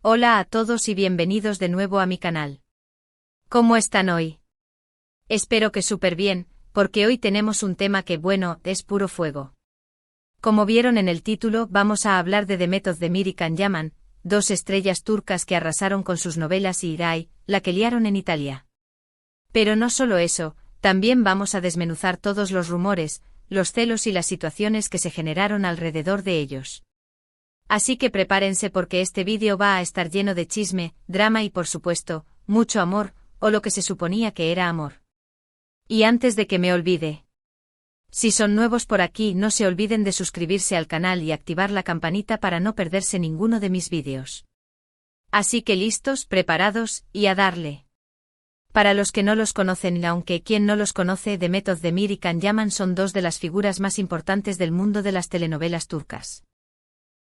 Hola a todos y bienvenidos de nuevo a mi canal. ¿Cómo están hoy? Espero que súper bien, porque hoy tenemos un tema que, bueno, es puro fuego. Como vieron en el título, vamos a hablar de Demet Özdemir y Can Yaman, dos estrellas turcas que arrasaron con sus novelas y Iray, la que liaron en Italia. Pero no solo eso, también vamos a desmenuzar todos los rumores, los celos y las situaciones que se generaron alrededor de ellos. Así que prepárense porque este vídeo va a estar lleno de chisme, drama y por supuesto, mucho amor, o lo que se suponía que era amor. Y antes de que me olvide, si son nuevos por aquí no se olviden de suscribirse al canal y activar la campanita para no perderse ninguno de mis vídeos. Así que listos, preparados, y a darle. Para los que no los conocen, aunque quien no los conoce, Demet Özdemir y Can Yaman son dos de las figuras más importantes del mundo de las telenovelas turcas.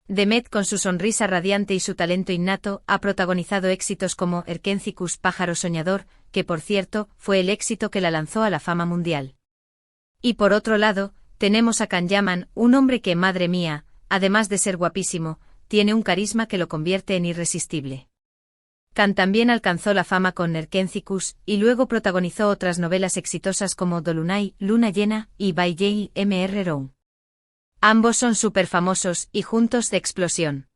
Demet, con su sonrisa radiante y su talento innato, ha protagonizado éxitos como Erkencikus, Pájaro Soñador, que por cierto, fue el éxito que la lanzó a la fama mundial. Y por otro lado, tenemos a Can Yaman, un hombre que, madre mía, además de ser guapísimo, tiene un carisma que lo convierte en irresistible. Can también alcanzó la fama con Erkencikus, y luego protagonizó otras novelas exitosas como Dolunay, Luna Llena, y By J. M.R. Rowe. Ambos son súper famosos y juntos de explosión.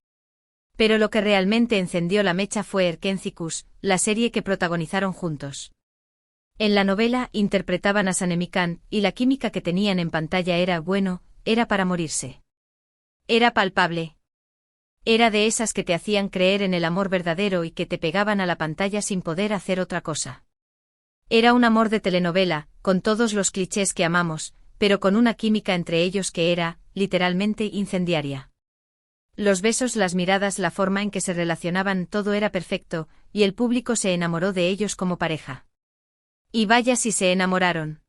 Pero lo que realmente encendió la mecha fue Erkencikus, la serie que protagonizaron juntos. En la novela interpretaban a Sanem y Can, y la química que tenían en pantalla era, bueno, era para morirse. Era palpable. Era de esas que te hacían creer en el amor verdadero y que te pegaban a la pantalla sin poder hacer otra cosa. Era un amor de telenovela, con todos los clichés que amamos, pero con una química entre ellos que era, literalmente, incendiaria. Los besos, las miradas, la forma en que se relacionaban, todo era perfecto, y el público se enamoró de ellos como pareja. Y vaya si se enamoraron.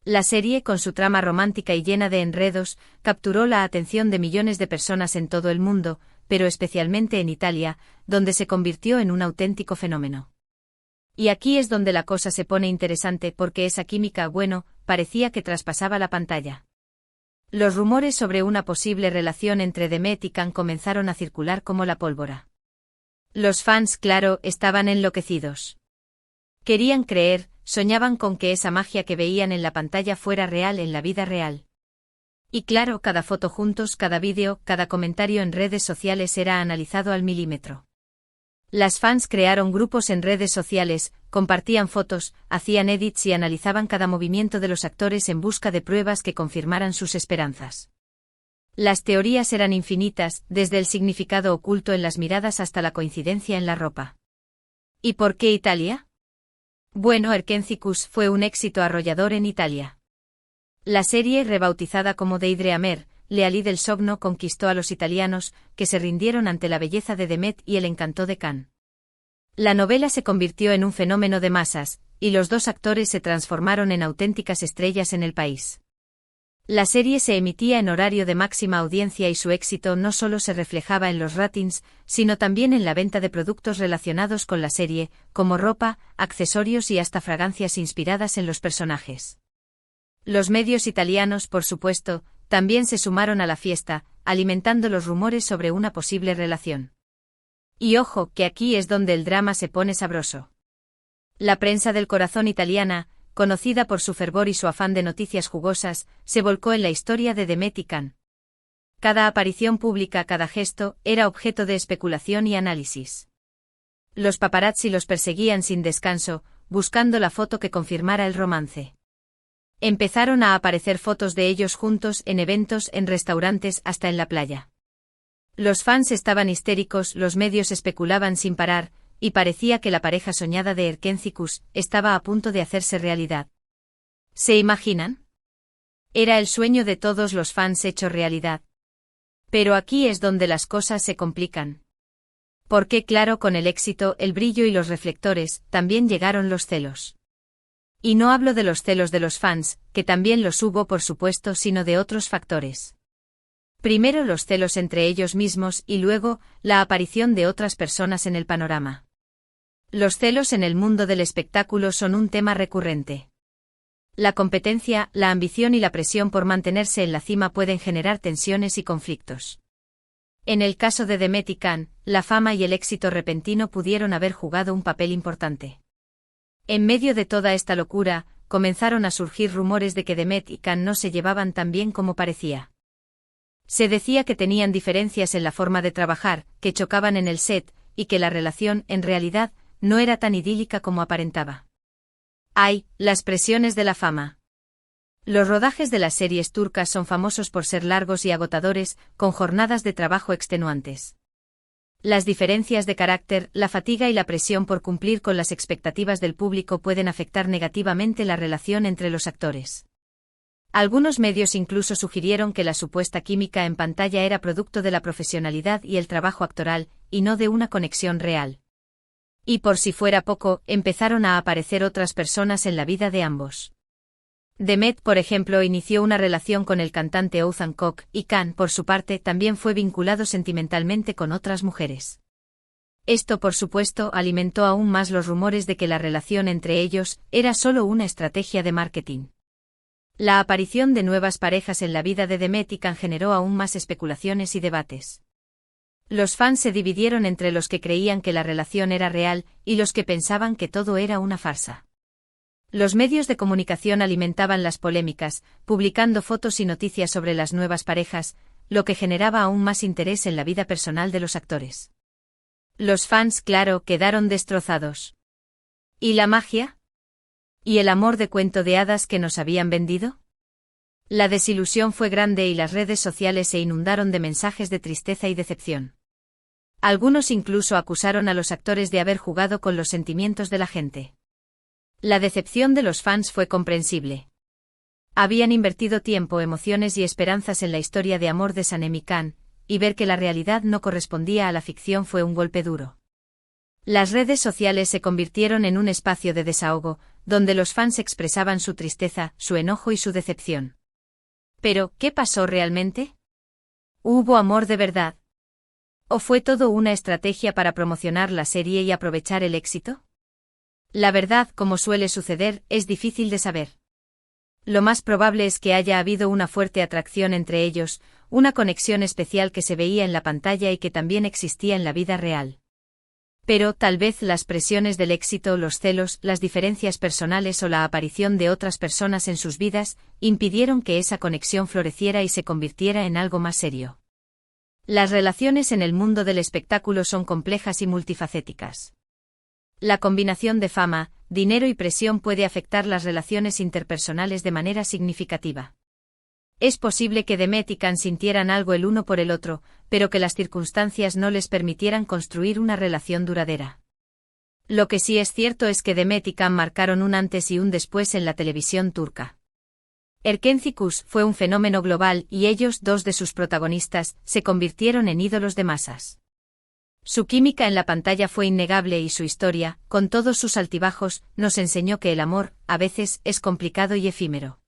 La serie, con su trama romántica y llena de enredos, capturó la atención de millones de personas en todo el mundo, pero especialmente en Italia, donde se convirtió en un auténtico fenómeno. Y aquí es donde la cosa se pone interesante porque esa química, bueno, parecía que traspasaba la pantalla. Los rumores sobre una posible relación entre Demet y Can comenzaron a circular como la pólvora. Los fans, claro, estaban enloquecidos. Querían creer, soñaban con que esa magia que veían en la pantalla fuera real en la vida real. Y claro, cada foto juntos, cada vídeo, cada comentario en redes sociales era analizado al milímetro. Las fans crearon grupos en redes sociales, compartían fotos, hacían edits y analizaban cada movimiento de los actores en busca de pruebas que confirmaran sus esperanzas. Las teorías eran infinitas, desde el significado oculto en las miradas hasta la coincidencia en la ropa. ¿Y por qué Italia? Bueno, Erkencikus fue un éxito arrollador en Italia. La serie, rebautizada como Deidre Amer, Lealí del Sogno, conquistó a los italianos, que se rindieron ante la belleza de Demet y el encanto de Can. La novela se convirtió en un fenómeno de masas, y los dos actores se transformaron en auténticas estrellas en el país. La serie se emitía en horario de máxima audiencia y su éxito no solo se reflejaba en los ratings, sino también en la venta de productos relacionados con la serie, como ropa, accesorios y hasta fragancias inspiradas en los personajes. Los medios italianos, por supuesto, también se sumaron a la fiesta, alimentando los rumores sobre una posible relación. Y ojo, que aquí es donde el drama se pone sabroso. La prensa del corazón italiana, conocida por su fervor y su afán de noticias jugosas, se volcó en la historia de Demet y Can. Cada aparición pública, cada gesto, era objeto de especulación y análisis. Los paparazzi los perseguían sin descanso, buscando la foto que confirmara el romance. Empezaron a aparecer fotos de ellos juntos en eventos, en restaurantes, hasta en la playa. Los fans estaban histéricos, los medios especulaban sin parar, y parecía que la pareja soñada de Erkencikus estaba a punto de hacerse realidad. ¿Se imaginan? Era el sueño de todos los fans hecho realidad. Pero aquí es donde las cosas se complican. Porque claro, con el éxito, el brillo y los reflectores, también llegaron los celos. Y no hablo de los celos de los fans, que también los hubo por supuesto, sino de otros factores. Primero los celos entre ellos mismos y luego, la aparición de otras personas en el panorama. Los celos en el mundo del espectáculo son un tema recurrente. La competencia, la ambición y la presión por mantenerse en la cima pueden generar tensiones y conflictos. En el caso de Demet y Can, la fama y el éxito repentino pudieron haber jugado un papel importante. En medio de toda esta locura, comenzaron a surgir rumores de que Demet y Can no se llevaban tan bien como parecía. Se decía que tenían diferencias en la forma de trabajar, que chocaban en el set, y que la relación, en realidad, no era tan idílica como aparentaba. ¡Ay, las presiones de la fama! Los rodajes de las series turcas son famosos por ser largos y agotadores, con jornadas de trabajo extenuantes. Las diferencias de carácter, la fatiga y la presión por cumplir con las expectativas del público pueden afectar negativamente la relación entre los actores. Algunos medios incluso sugirieron que la supuesta química en pantalla era producto de la profesionalidad y el trabajo actoral, y no de una conexión real. Y por si fuera poco, empezaron a aparecer otras personas en la vida de ambos. Demet, por ejemplo, inició una relación con el cantante Oğuzhan Koç, y Can, por su parte, también fue vinculado sentimentalmente con otras mujeres. Esto, por supuesto, alimentó aún más los rumores de que la relación entre ellos era solo una estrategia de marketing. La aparición de nuevas parejas en la vida de Demet y Can generó aún más especulaciones y debates. Los fans se dividieron entre los que creían que la relación era real y los que pensaban que todo era una farsa. Los medios de comunicación alimentaban las polémicas, publicando fotos y noticias sobre las nuevas parejas, lo que generaba aún más interés en la vida personal de los actores. Los fans, claro, quedaron destrozados. ¿Y la magia? ¿Y el amor de cuento de hadas que nos habían vendido? La desilusión fue grande y las redes sociales se inundaron de mensajes de tristeza y decepción. Algunos incluso acusaron a los actores de haber jugado con los sentimientos de la gente. La decepción de los fans fue comprensible. Habían invertido tiempo, emociones y esperanzas en la historia de amor de Sanem y Can, y ver que la realidad no correspondía a la ficción fue un golpe duro. Las redes sociales se convirtieron en un espacio de desahogo, donde los fans expresaban su tristeza, su enojo y su decepción. Pero, ¿qué pasó realmente? ¿Hubo amor de verdad? ¿O fue todo una estrategia para promocionar la serie y aprovechar el éxito? La verdad, como suele suceder, es difícil de saber. Lo más probable es que haya habido una fuerte atracción entre ellos, una conexión especial que se veía en la pantalla y que también existía en la vida real. Pero, tal vez las presiones del éxito, los celos, las diferencias personales o la aparición de otras personas en sus vidas, impidieron que esa conexión floreciera y se convirtiera en algo más serio. Las relaciones en el mundo del espectáculo son complejas y multifacéticas. La combinación de fama, dinero y presión puede afectar las relaciones interpersonales de manera significativa. Es posible que Demet y Can sintieran algo el uno por el otro, pero que las circunstancias no les permitieran construir una relación duradera. Lo que sí es cierto es que Demet y Can marcaron un antes y un después en la televisión turca. Erkenci fue un fenómeno global y ellos, dos de sus protagonistas, se convirtieron en ídolos de masas. Su química en la pantalla fue innegable y su historia, con todos sus altibajos, nos enseñó que el amor, a veces, es complicado y efímero.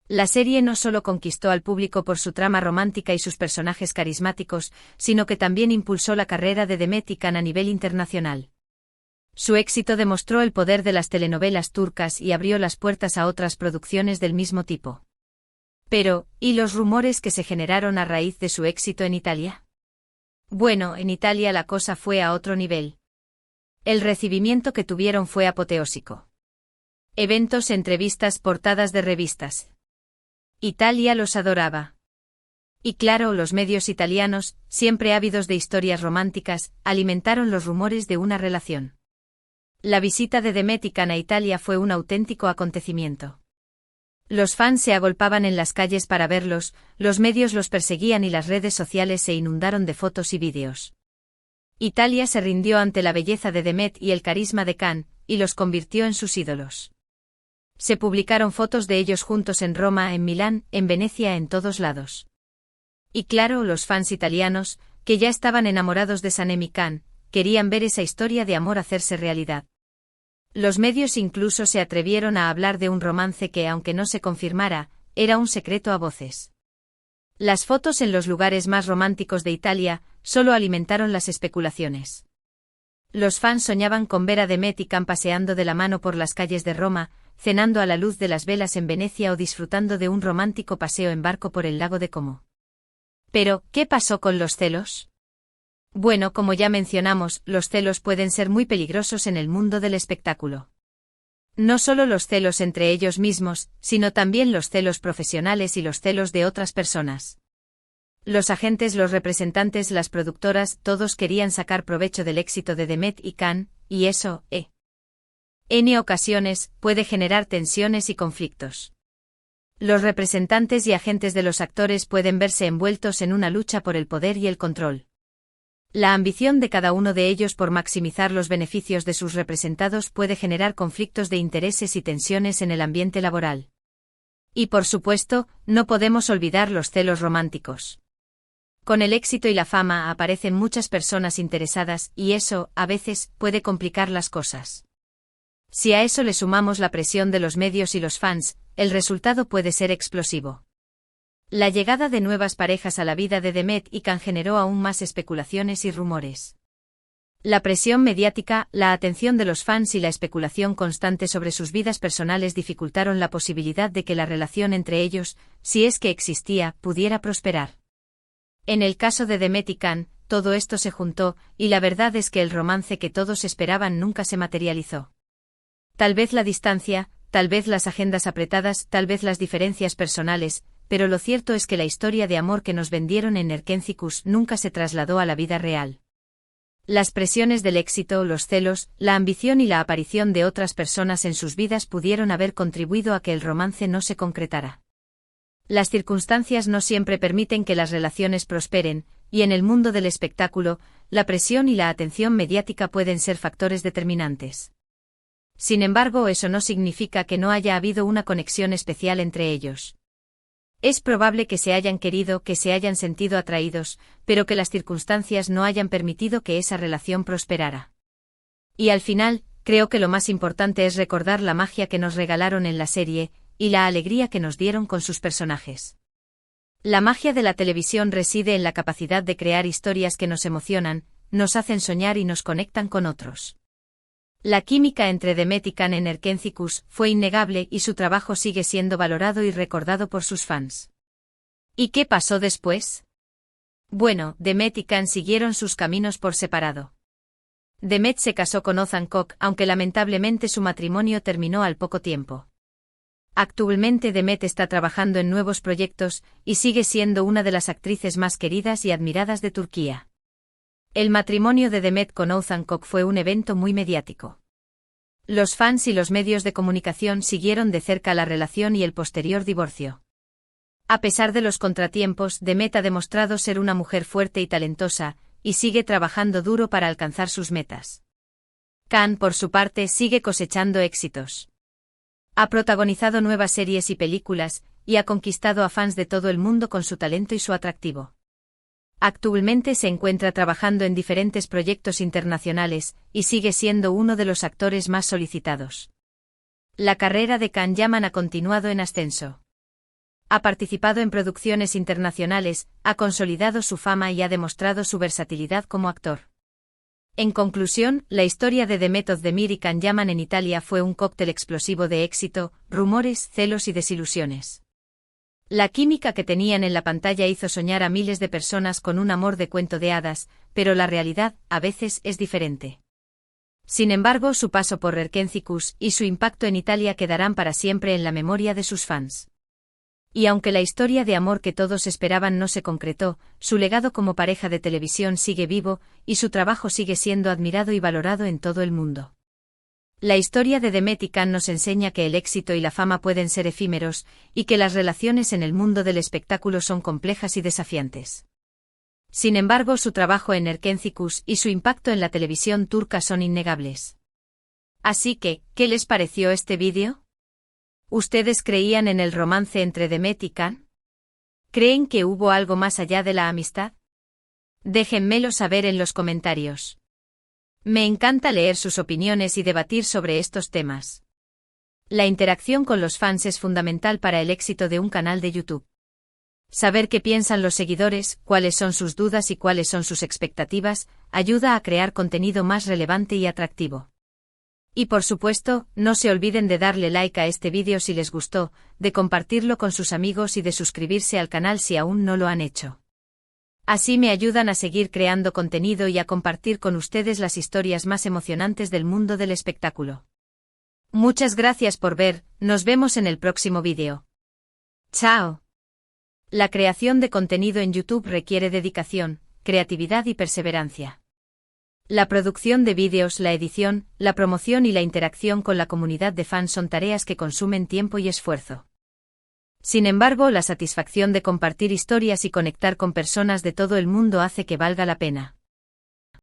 La serie no solo conquistó al público por su trama romántica y sus personajes carismáticos, sino que también impulsó la carrera de Demet y Can a nivel internacional. Su éxito demostró el poder de las telenovelas turcas y abrió las puertas a otras producciones del mismo tipo. Pero, ¿y los rumores que se generaron a raíz de su éxito en Italia? Bueno, en Italia la cosa fue a otro nivel. El recibimiento que tuvieron fue apoteósico. Eventos, entrevistas, portadas de revistas. Italia los adoraba. Y claro, los medios italianos, siempre ávidos de historias románticas, alimentaron los rumores de una relación. La visita de Demet y Can a Italia fue un auténtico acontecimiento. Los fans se agolpaban en las calles para verlos, los medios los perseguían y las redes sociales se inundaron de fotos y vídeos. Italia se rindió ante la belleza de Demet y el carisma de Can, y los convirtió en sus ídolos. Se publicaron fotos de ellos juntos en Roma, en Milán, en Venecia, en todos lados. Y claro, los fans italianos, que ya estaban enamorados de Sanem y Can, querían ver esa historia de amor hacerse realidad. Los medios incluso se atrevieron a hablar de un romance que, aunque no se confirmara, era un secreto a voces. Las fotos en los lugares más románticos de Italia solo alimentaron las especulaciones. Los fans soñaban con ver a Demet y Can paseando de la mano por las calles de Roma, cenando a la luz de las velas en Venecia o disfrutando de un romántico paseo en barco por el lago de Como. Pero, ¿qué pasó con los celos? Bueno, como ya mencionamos, los celos pueden ser muy peligrosos en el mundo del espectáculo. No solo los celos entre ellos mismos, sino también los celos profesionales y los celos de otras personas. Los agentes, los representantes, las productoras, todos querían sacar provecho del éxito de Demet y Can, y eso, en ocasiones, puede generar tensiones y conflictos. Los representantes y agentes de los actores pueden verse envueltos en una lucha por el poder y el control. La ambición de cada uno de ellos por maximizar los beneficios de sus representados puede generar conflictos de intereses y tensiones en el ambiente laboral. Y por supuesto, no podemos olvidar los celos románticos. Con el éxito y la fama aparecen muchas personas interesadas y eso, a veces, puede complicar las cosas. Si a eso le sumamos la presión de los medios y los fans, el resultado puede ser explosivo. La llegada de nuevas parejas a la vida de Demet y Can generó aún más especulaciones y rumores. La presión mediática, la atención de los fans y la especulación constante sobre sus vidas personales dificultaron la posibilidad de que la relación entre ellos, si es que existía, pudiera prosperar. En el caso de Demet y Can, todo esto se juntó, y la verdad es que el romance que todos esperaban nunca se materializó. Tal vez la distancia, tal vez las agendas apretadas, tal vez las diferencias personales, pero lo cierto es que la historia de amor que nos vendieron en Erkentzicus nunca se trasladó a la vida real. Las presiones del éxito, los celos, la ambición y la aparición de otras personas en sus vidas pudieron haber contribuido a que el romance no se concretara. Las circunstancias no siempre permiten que las relaciones prosperen, y en el mundo del espectáculo, la presión y la atención mediática pueden ser factores determinantes. Sin embargo, eso no significa que no haya habido una conexión especial entre ellos. Es probable que se hayan querido, que se hayan sentido atraídos, pero que las circunstancias no hayan permitido que esa relación prosperara. Y al final, creo que lo más importante es recordar la magia que nos regalaron en la serie, y la alegría que nos dieron con sus personajes. La magia de la televisión reside en la capacidad de crear historias que nos emocionan, nos hacen soñar y nos conectan con otros. La química entre Demet y Can en Erkentzicus fue innegable y su trabajo sigue siendo valorado y recordado por sus fans. ¿Y qué pasó después? Bueno, Demet y Can siguieron sus caminos por separado. Demet se casó con Ozan Koc, aunque lamentablemente su matrimonio terminó al poco tiempo. Actualmente Demet está trabajando en nuevos proyectos y sigue siendo una de las actrices más queridas y admiradas de Turquía. El matrimonio de Demet con Ozan Koc fue un evento muy mediático. Los fans y los medios de comunicación siguieron de cerca la relación y el posterior divorcio. A pesar de los contratiempos, Demet ha demostrado ser una mujer fuerte y talentosa, y sigue trabajando duro para alcanzar sus metas. Can, por su parte, sigue cosechando éxitos. Ha protagonizado nuevas series y películas, y ha conquistado a fans de todo el mundo con su talento y su atractivo. Actualmente se encuentra trabajando en diferentes proyectos internacionales, y sigue siendo uno de los actores más solicitados. La carrera de Can Yaman ha continuado en ascenso. Ha participado en producciones internacionales, ha consolidado su fama y ha demostrado su versatilidad como actor. En conclusión, la historia de Demet Özdemir y Can Yaman en Italia fue un cóctel explosivo de éxito, rumores, celos y desilusiones. La química que tenían en la pantalla hizo soñar a miles de personas con un amor de cuento de hadas, pero la realidad, a veces, es diferente. Sin embargo, su paso por Erkentzicus y su impacto en Italia quedarán para siempre en la memoria de sus fans. Y aunque la historia de amor que todos esperaban no se concretó, su legado como pareja de televisión sigue vivo, y su trabajo sigue siendo admirado y valorado en todo el mundo. La historia de Demet y Can nos enseña que el éxito y la fama pueden ser efímeros, y que las relaciones en el mundo del espectáculo son complejas y desafiantes. Sin embargo, su trabajo en Erkentzicus y su impacto en la televisión turca son innegables. Así que, ¿qué les pareció este vídeo? ¿Ustedes creían en el romance entre Demet y Can? ¿Creen que hubo algo más allá de la amistad? Déjenmelo saber en los comentarios. Me encanta leer sus opiniones y debatir sobre estos temas. La interacción con los fans es fundamental para el éxito de un canal de YouTube. Saber qué piensan los seguidores, cuáles son sus dudas y cuáles son sus expectativas, ayuda a crear contenido más relevante y atractivo. Y por supuesto, no se olviden de darle like a este vídeo si les gustó, de compartirlo con sus amigos y de suscribirse al canal si aún no lo han hecho. Así me ayudan a seguir creando contenido y a compartir con ustedes las historias más emocionantes del mundo del espectáculo. Muchas gracias por ver, nos vemos en el próximo vídeo. ¡Chao! La creación de contenido en YouTube requiere dedicación, creatividad y perseverancia. La producción de vídeos, la edición, la promoción y la interacción con la comunidad de fans son tareas que consumen tiempo y esfuerzo. Sin embargo, la satisfacción de compartir historias y conectar con personas de todo el mundo hace que valga la pena.